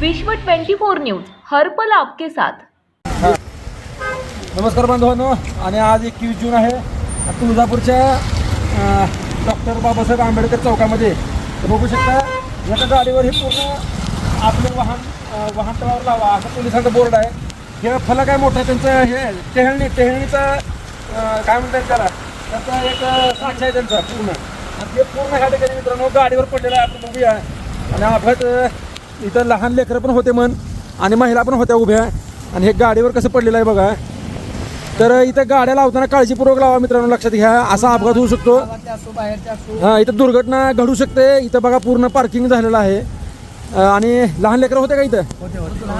विश्व 24 न्यूज हर पल आपके साथ। नमस्कार बांधवांनो, आणि आज 21 जून आहे। तुळजापूरच्या डॉक्टर बाबासाहेब आंबेडकर चौकामध्ये बघू शकता एका गाडीवर हे पूर्ण आपले वाहन तळावर लावा असं पोलिसांचा बोर्ड आहे। हे फलक आहे मोठा, त्यांचं हे टेहळणीचा काय म्हणतात त्याला, त्याचा एक साक्ष आहे त्यांचा पूर्ण। आणि ते पूर्ण ह्या ठिकाणी मित्रांनो गाडीवर पडलेलं आहे, आपण बघूया। आणि अपघात इथं लहान लेकरं पण होते आणि महिला पण होत्या उभ्या, आणि हे गाडीवर कसं पडलेलं आहे बघा। तर इथं गाड्या लावताना काळजीपूर्वक लावा मित्रांनो, लक्षात घ्या असा अपघात होऊ शकतो। हां, इथं दुर्घटना घडू शकते। इथं बघा पूर्ण पार्किंग झालेलं आहे, आणि लहान लेकरं होते का इथं?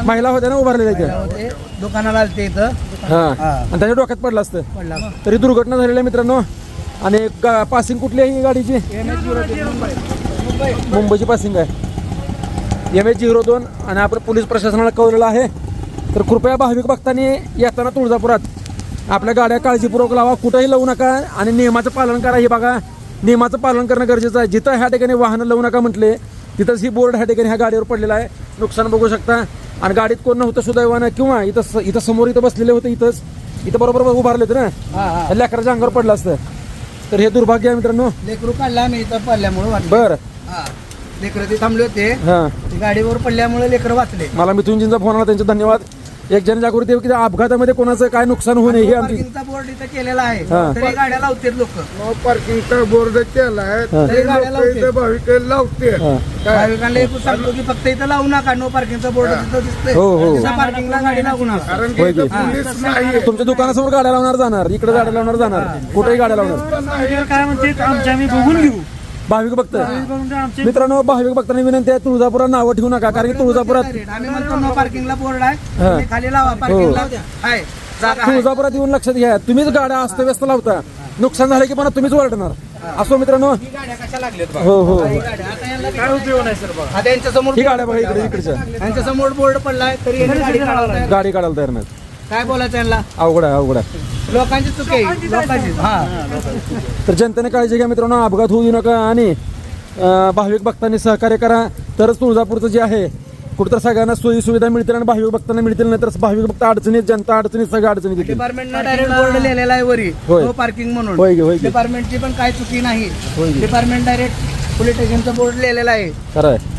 महिला होत्या ना उभारलेल्या इथे, दुकानाला आलते इथं। हां, आणि त्याच्या डोक्यात पडलं असतं तरी दुर्घटना झालेली आहे मित्रांनो। आणि पासिंग कुठली आहे ही गाडीची? मुंबईची पासिंग आहे, MH02। आणि आपण पोलीस प्रशासनाला कळवलेलं आहे। तर कृपया भाविक भक्तांनी येताना तुळजापुरात आपल्या गाड्या काळजीपूर्वक लावा, कुठंही लावू नका, आणि नियमाचं पालन करा। हे बघा, नियमाचं पालन करणं गरजेचं आहे। जिथं ह्या ठिकाणी वाहनं लावू नका म्हटले तिथंच ही बोर्ड ह्या ठिकाणी ह्या गाडीवर पडलेला आहे। नुकसान बघू शकता, आणि गाडीत कोण नव्हतं सुदैवानं, किंवा इथं समोर इथं बसलेले होते, इथं बरोबर उभारले होते ना, लेकराच्या अंगावर पडलं असतं। तर हे दुर्भाग्य आहे मित्रांनो। लेकरू काढला मी इथं पडल्यामुळे बरं, लेकर ते थांबले होते, हां, गाडीवर पडल्यामुळे लेकर वाचले। मला मिथुनजींचा फोन आला, त्यांचे धन्यवाद। एक जनजागृती की अपघातामध्ये कोणाचं काय नुकसान होऊ नये हे आमची पार्किंगचा बोर्ड इथं केलेला आहे, हां। तरी गाड्या लावतात लोक। नो पार्किंगचा बोर्ड केला आहे, तरी गाड्या लावतात। भाविक लावते। भाविकांना एक सांगतो की फक्त इथं लावू नका, नो पार्किंगचा बोर्ड तिथं दिसतोय, हो, हो। तिथं पार्किंगला गाडी लागू नका। कारण की इथं पोलीस नाही। तुमच्या दुकानासमोर गाड्या लावणार जाणार, इकडे गाड्या लावणार जाणार, कुठेही गाड्या लावणार। काय म्हणते आमच्या आम्ही बघून घेऊ। भाविक भक्त मित्रांनो, भाविक भक्तांनी विनंती आहे, तुळजापुरात नावं ठेवू नका, कारण की तुळजापुरात आम्ही म्हणतो नो पार्किंगला बोर्ड आहे, तुम्ही खाली लावा, पार्किंगला आहे जागा आहे। तुळजापुरात येऊन लक्षात घ्या, तुम्हीच गाड्या अस्तव्यस्त लावता, नुकसान झालं की पण तुम्हीच ओरडणार। असो मित्रांनो, ही गाड्या कशा लागल्यात बघा। हो हो, ही गाड्या आता यांना काय उपयोग नाही सर बघा। आता यांच्या समोर ही गाड्या बघा इकडच्या यांच्या समोर बोर्ड पडलाय, तरी यांनी गाडी काढायला गाडी काढायला तयार नाहीत। काय बोलायचं यांना? अवघड आहे। लोकांची चुकी आहे, लोकांची। हा, तर जनतेने काळजी घ्या मित्रांनो, अपघात होऊ नका, आणि भाविक भक्तांनी सहकार्य करा, तरच तुळजापूरचं जे आहे कुठं सगळ्यांना सोयी सुविधा मिळतील आणि भाविक भक्तांना मिळतील, नाही तर भाविक भक्त अडचणीत, जनता अडचणीत, सगळ्या अडचणीत येतील। डिपार्टमेंटनं डायरेक्ट बोर्ड लिहिलेला आहे वरी, होय. नो पार्किंग म्हणून। होय गे, होय गे। डिपार्टमेंटची पण काय चुकी नाही, होय गे। डिपार्टमेंट डायरेक्ट पोलीस स्टेशनचा बोर्ड लिहिलेला आहे, खरं आहे।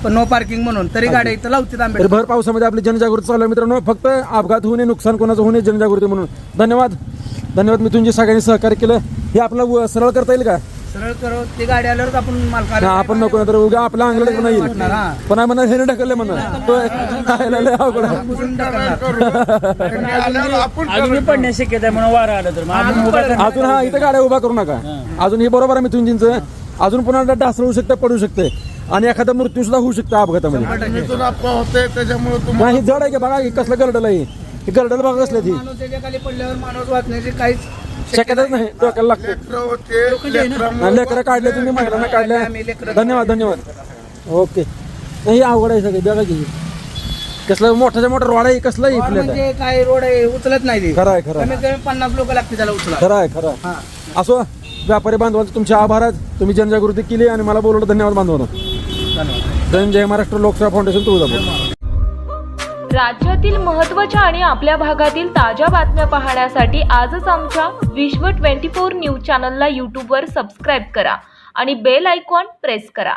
पण नो पार्किंग म्हणून, तरी गाड्या इथं लावतात तर आंबेडकर। भर पावसामध्ये आपली जनजागृती चालू आहे मित्रांनो, फक्त अपघात होऊ नये, नुकसान कोणाचं होऊ नये, जनजागृती म्हणून। धन्यवाद मिथुनजी, सगळ्यांनी सहकार्य केलं। हे आपलं सरळ करता येईल का? सरळ करो, ती गाडी आल्यावर आपण मालकाला आपण नको, तर उद्या आपल्या अंगलट पण येईल, हा। पण म्हणा हे ढकलले म्हणा अवघड आहे। पुसून टाकणार। आपण पडण्याची शक्यता म्हणून वारा आलं तर अजून हा इथं गाड्या उभा करू नका। अजून हे बरोबर आहे मिथुनजींचं, अजून पुन्हा ढासळू शकतं, पडू शकते, आणि एखादा मृत्यू सुद्धा होऊ शकतो अपघातामध्ये। इथून अप्पा होते, त्याच्यामुळे नाही, जड आहे की बघा, हे कसलं गर्डल आहे, हे गर्डल बघा कसलं ती, माणूस त्याच्या खाली पडल्यावर माणूस वाचण्याची काहीच शक्यताच नाही, डोक्याला लागते। लेकरं काढले तुम्ही, महिलांना काढल्या, धन्यवाद। ओके, नाही अवघड आहे सगळे, बघा की कसलं मोठ्याच्या मोठा रोड आहे, कसलं आहे प्लेट आहे। म्हणजे काय रोड आहे, उचलत नाही ते। खरं आहे कमीत कमी 50 लोक लागते त्याला उचला। खरं आहे। असो, व्यापारी बांधवांचे तुमचे आभार आहेत, तुम्ही जनजागृती केली आणि मला बोलवलं, धन्यवाद बांधवांनो। जय महाराष्ट्र लोकसेवा फाउंडेशन तुळजापूर। राज्यातील महत्त्वाच्या आणि आपल्या भागातील ताज्या बातम्या पाहण्यासाठी आजच आमच्या विश्व 24 न्यूज चॅनलला यूट्यूबवर सबस्क्राईब करा आणि बेल आयकॉन प्रेस करा।